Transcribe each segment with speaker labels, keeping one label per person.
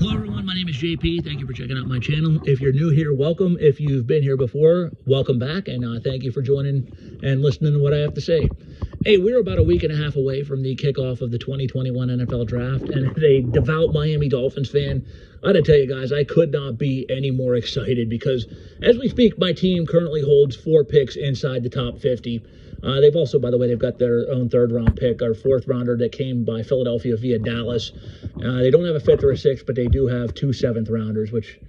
Speaker 1: Hello everyone, my name is JP. Thank you for checking out my channel. If you're new here, welcome. If you've been here before, welcome back, and thank you for joining and listening to what I have to say. Hey, we're about a week and a half away from the kickoff of the 2021 NFL Draft, and as a devout Miami Dolphins fan, I gotta tell you guys, I could not be any more excited because as we speak, my team currently holds 4 picks inside the top 50. They've also, by the way, they've got their own third-round pick, our 4th rounder that came by Philadelphia via Dallas. They don't have a 5th or a 6th, but they do have 2 7th rounders, which,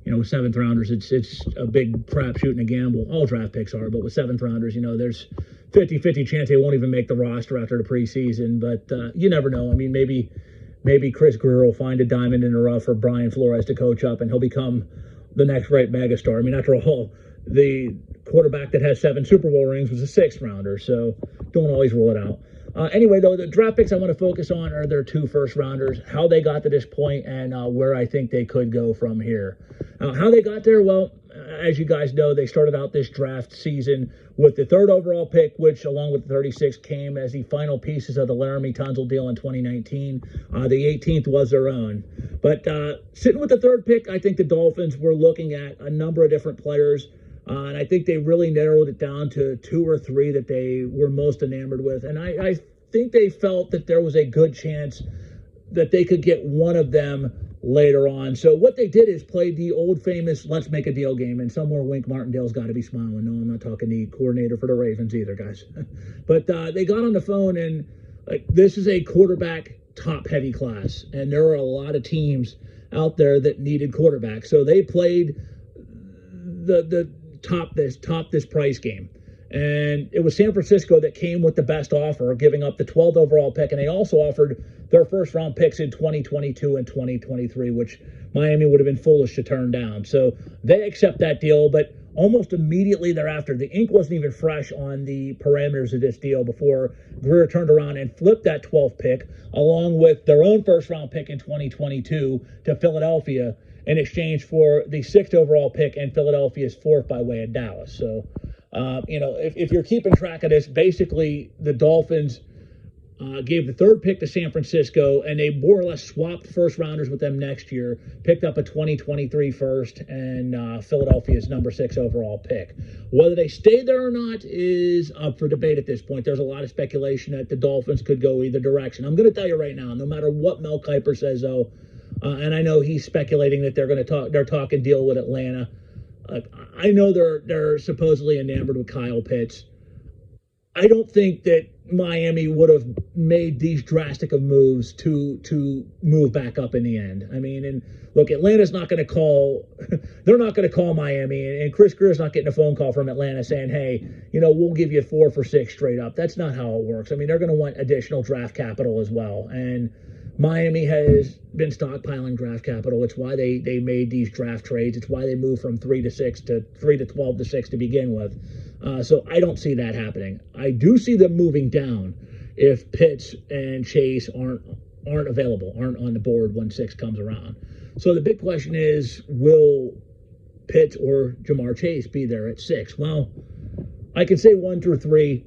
Speaker 1: you know, with 7th rounders, it's a big crapshoot and a gamble. All draft picks are, but with 7th rounders, you know, there's 50-50 chance they won't even make the roster after the preseason. But you never know. I mean, maybe Chris Greer will find a diamond in the rough for Brian Flores to coach up, and he'll become the next right megastar. I mean, after all, the quarterback that has 7 Super Bowl rings was a 6th rounder, so don't always rule it out. Anyway, though, the draft picks I want to focus on are their 2 first rounders, how they got to this point, and where I think they could go from here. How they got there, well, as you guys know, they started out this draft season with the 3rd overall pick, which, along with the 36th, came as the final pieces of the Laramie Tunsil deal in 2019. The 18th was their own. But sitting with the 3rd pick, I think the Dolphins were looking at a number of different players. And I think they really narrowed it down to 2 or 3 that they were most enamored with. And I think they felt that there was a good chance that they could get one of them later on. So what they did is play the old famous let's make a deal game. And somewhere Wink Martindale's got to be smiling. No, I'm not talking the coordinator for the Ravens either, guys. But they got on the phone, and this is a quarterback top-heavy class. And there are a lot of teams out there that needed quarterbacks. So they played the top this price game. And it was San Francisco that came with the best offer, giving up the 12th overall pick. And they also offered their first round picks in 2022 and 2023, which Miami would have been foolish to turn down. So they accept that deal. But almost immediately thereafter, the ink wasn't even fresh on the parameters of this deal before Greer turned around and flipped that 12th pick along with their own first round pick in 2022 to Philadelphia in exchange for the 6th overall pick and Philadelphia's 4th by way of Dallas. So, you know, if you're keeping track of this, basically the Dolphins gave the 3rd pick to San Francisco, and they more or less swapped first rounders with them next year, picked up a 2023 first and Philadelphia's number 6 overall pick. Whether they stay there or not is up for debate at this point. There's a lot of speculation that the Dolphins could go either direction. I'm going to tell you right now, no matter what Mel Kiper says, though, and I know he's speculating that they're talking deal with Atlanta. I know they're supposedly enamored with Kyle Pitts. I don't think that Miami would have made these drastic of moves to move back up in the end. I mean, and look, Atlanta's not going to call. They're not going to call Miami, and Chris Greer's not getting a phone call from Atlanta saying, "Hey, you know, we'll give you 4 for 6 straight up." That's not how it works. I mean, they're going to want additional draft capital as well, and Miami has been stockpiling draft capital. It's why they made these draft trades. It's why they moved from 3 to 6 to 3 to 12 to 6 to begin with. So I don't see that happening. I do see them moving down if Pitts and Chase aren't available, aren't on the board when 6 comes around. So the big question is, will Pitts or Jamar Chase be there at 6? Well, I can say 1 through 3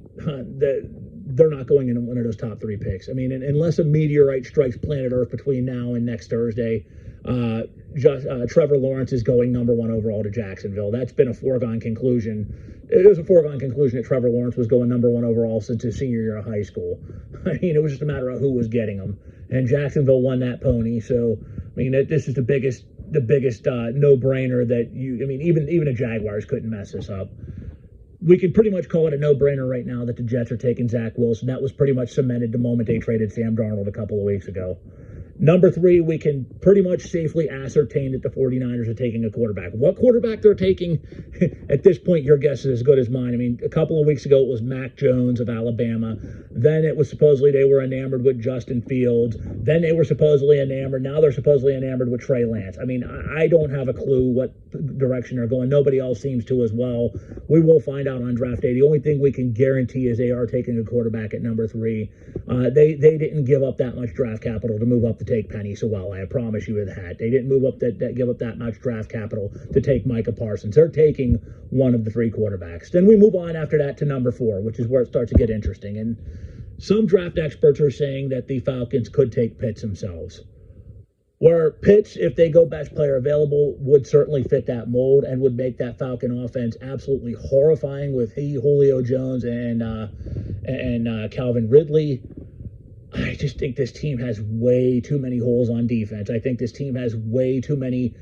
Speaker 1: they're not going in one of those top 3 picks. I mean, unless a meteorite strikes planet Earth between now and next Thursday, Trevor Lawrence is going number 1 overall to Jacksonville. That's been a foregone conclusion. It was a foregone conclusion that Trevor Lawrence was going number 1 overall since his senior year of high school. I mean, it was just a matter of who was getting him, and Jacksonville won that pony. So, I mean, this is the biggest no-brainer that even the Jaguars couldn't mess this up. We can pretty much call it a no-brainer right now that the Jets are taking Zach Wilson. That was pretty much cemented the moment they traded Sam Darnold a couple of weeks ago. Number 3, we can pretty much safely ascertain that the 49ers are taking a quarterback. What quarterback they're taking, at this point, your guess is as good as mine. I mean, a couple of weeks ago, it was Mac Jones of Alabama. Then it was supposedly they were enamored with Justin Fields. Then they were supposedly enamored. Now they're supposedly enamored with Trey Lance. I mean, I don't have a clue what direction they're going. Nobody else seems to as well. We will find out on draft day. The only thing we can guarantee is they are taking a quarterback at number 3. They didn't give up that much draft capital to move up the take Penny Sewell. I promise you that. They didn't give up that much draft capital to take Micah Parsons. They're taking one of the 3 quarterbacks. Then we move on after that to number 4, which is where it starts to get interesting. And some draft experts are saying that the Falcons could take Pitts themselves. Where Pitts, if they go best player available, would certainly fit that mold and would make that Falcon offense absolutely horrifying with Julio Jones and Calvin Ridley. I just think this team has way too many holes on defense. I think this team has way too many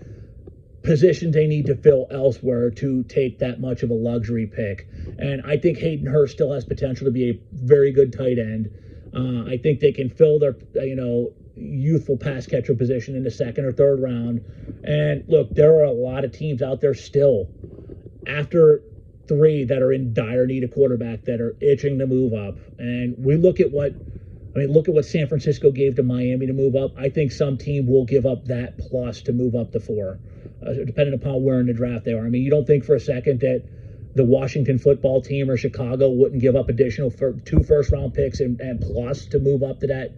Speaker 1: positions they need to fill elsewhere to take that much of a luxury pick. And I think Hayden Hurst still has potential to be a very good tight end. I think they can fill their, youthful pass catcher position in the second or third round. And look, there are a lot of teams out there still after 3 that are in dire need of quarterback that are itching to move up. And we look at what San Francisco gave to Miami to move up. I think some team will give up that plus to move up to 4, depending upon where in the draft they are. I mean, you don't think for a second that the Washington football team or Chicago wouldn't give up additional 2 first-round picks and plus to move up to that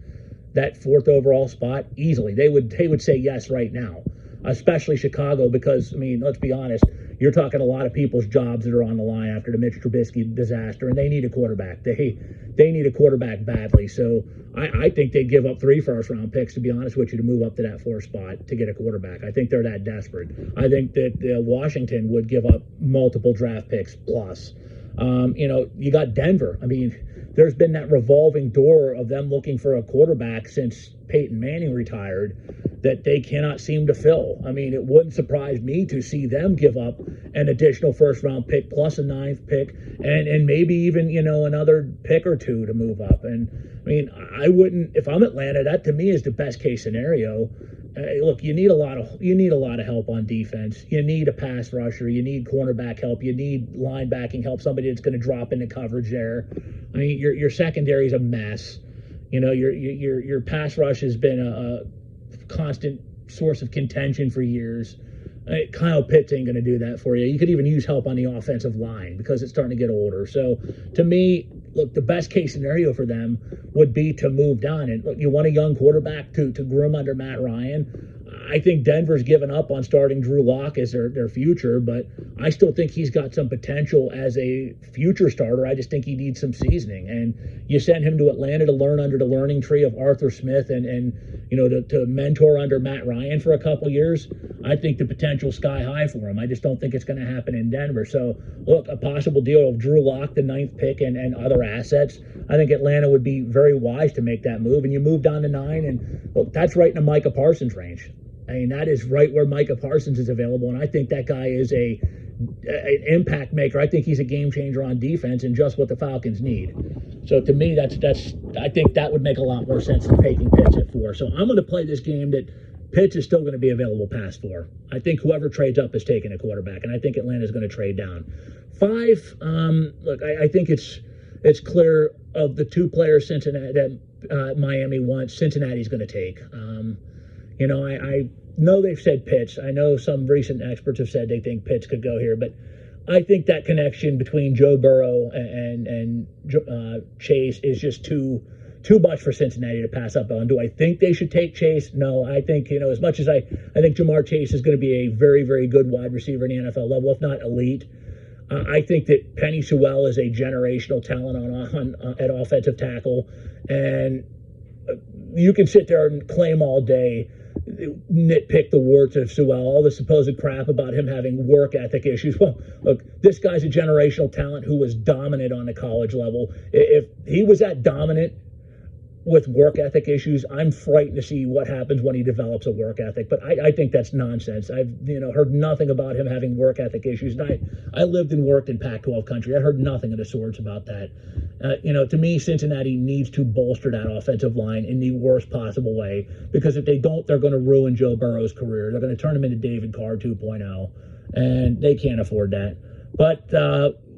Speaker 1: 4th overall spot easily. They would say yes right now, especially Chicago, because, I mean, let's be honest, you're talking a lot of people's jobs that are on the line after the Mitch Trubisky disaster, and they need a quarterback. They need a quarterback badly. So I think they'd give up 3 first-round picks, to be honest with you, to move up to that 4th spot to get a quarterback. I think they're that desperate. I think that Washington would give up multiple draft picks plus. You got Denver. I mean, there's been that revolving door of them looking for a quarterback since Peyton Manning retired that they cannot seem to fill. I mean, it wouldn't surprise me to see them give up an additional first-round pick plus a 9th pick and maybe even, another pick or 2 to move up. And, I mean, I wouldn't – if I'm Atlanta, that to me is the best-case scenario. Look, you need a lot of help on defense. You need a pass rusher. You need cornerback help. You need linebacking help, somebody that's going to drop into coverage there. I mean, your secondary is a mess. Your pass rush has been a constant source of contention for years. Kyle Pitts ain't going to do that for you. You could even use help on the offensive line because it's starting to get older. So, to me, look, the best case scenario for them would be to move down. And look, you want a young quarterback to groom under Matt Ryan. I think Denver's given up on starting Drew Lock as their future, but I still think he's got some potential as a future starter. I just think he needs some seasoning. And you send him to Atlanta to learn under the learning tree of Arthur Smith and to mentor under Matt Ryan for a couple years. I think the potential's sky high for him. I just don't think it's going to happen in Denver. So, look, a possible deal of Drew Lock, the 9th pick, and other assets. I think Atlanta would be very wise to make that move. And you move down to 9, and look, that's right in the Micah Parsons range. I mean, that is right where Micah Parsons is available, and I think that guy is an impact maker. I think he's a game changer on defense and just what the Falcons need. So to me, I think that would make a lot more sense than taking Pitts at 4. So I'm going to play this game that Pitts is still going to be available past 4. I think whoever trades up is taking a quarterback, and I think Atlanta's going to trade down. 5, look, I think it's clear of the 2 players Cincinnati that Miami wants, Cincinnati's going to take. I know they've said Pitts. I know some recent experts have said they think Pitts could go here, but I think that connection between Joe Burrow and Chase is just too much for Cincinnati to pass up on. Do I think they should take Chase? No. I think, as much as I think Jamar Chase is going to be a very, very good wide receiver in the NFL level, if not elite. I think that Penny Sewell is a generational talent at offensive tackle, and you can sit there and claim all day, nitpick the warts of Sewell, all the supposed crap about him having work ethic issues. Well, look, this guy's a generational talent who was dominant on the college level. If he was that dominant with work ethic issues, I'm frightened to see what happens when he develops a work ethic. But I think that's nonsense. I've heard nothing about him having work ethic issues. And I lived and worked in Pac-12 country. I heard nothing of the sorts about that. To me, Cincinnati needs to bolster that offensive line in the worst possible way, because if they don't, they're going to ruin Joe Burrow's career. They're going to turn him into David Carr 2.0, and they can't afford that. But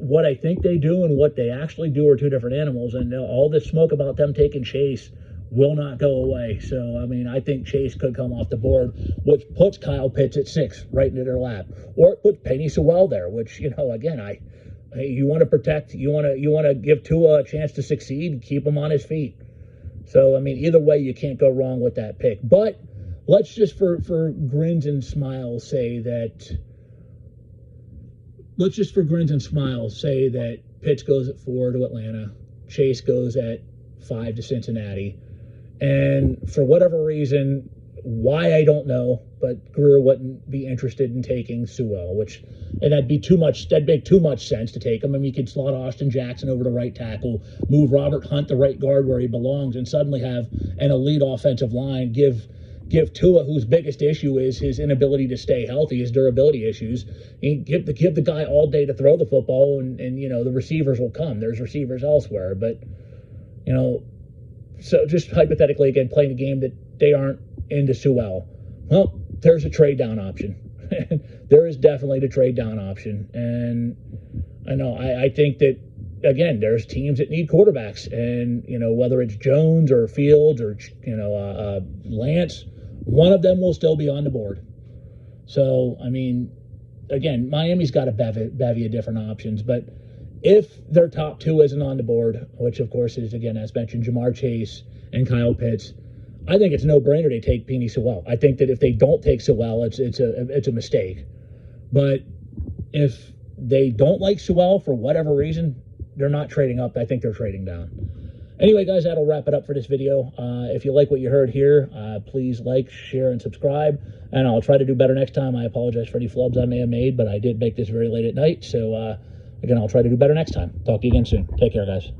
Speaker 1: what I think they do and what they actually do are 2 different animals, and all this smoke about them taking Chase will not go away. So, I mean, I think Chase could come off the board, which puts Kyle Pitts at 6 right into their lap, or it puts Penny Sewell there, which, again, you want to protect, you want to give Tua a chance to succeed, keep him on his feet. So, I mean, either way, you can't go wrong with that pick. But let's just for grins and smiles say that. Let's just for grins and smiles say that Pitts goes at 4 to Atlanta, Chase goes at 5 to Cincinnati, and for whatever reason, Why, I don't know, but Greer wouldn't be interested in taking Sewell, and that'd make too much sense to take him. I mean, you could slot Austin Jackson over to right tackle, move Robert Hunt the right guard where he belongs, and suddenly have an elite offensive line. Give Tua, whose biggest issue is his inability to stay healthy, his durability issues, and give the guy all day to throw the football, and the receivers will come. There's receivers elsewhere, but so just hypothetically, again, playing a game that they aren't into Sewell. Well, there's a trade down option. There is definitely the trade down option. And I think that, again, there's teams that need quarterbacks. And, whether it's Jones or Fields or, Lance, one of them will still be on the board. So, I mean, again, Miami's got a bevy of different options. But if their top two isn't on the board, which, of course, is, again, as mentioned, Jamar Chase and Kyle Pitts, I think it's a no-brainer they take Penei Sewell. I think that if they don't take Sewell, it's a mistake. But if they don't like Sewell for whatever reason, they're not trading up. I think they're trading down. Anyway, guys, that'll wrap it up for this video. If you like what you heard here, please like, share, and subscribe. And I'll try to do better next time. I apologize for any flubs I may have made, but I did make this very late at night. So, again, I'll try to do better next time. Talk to you again soon. Take care, guys.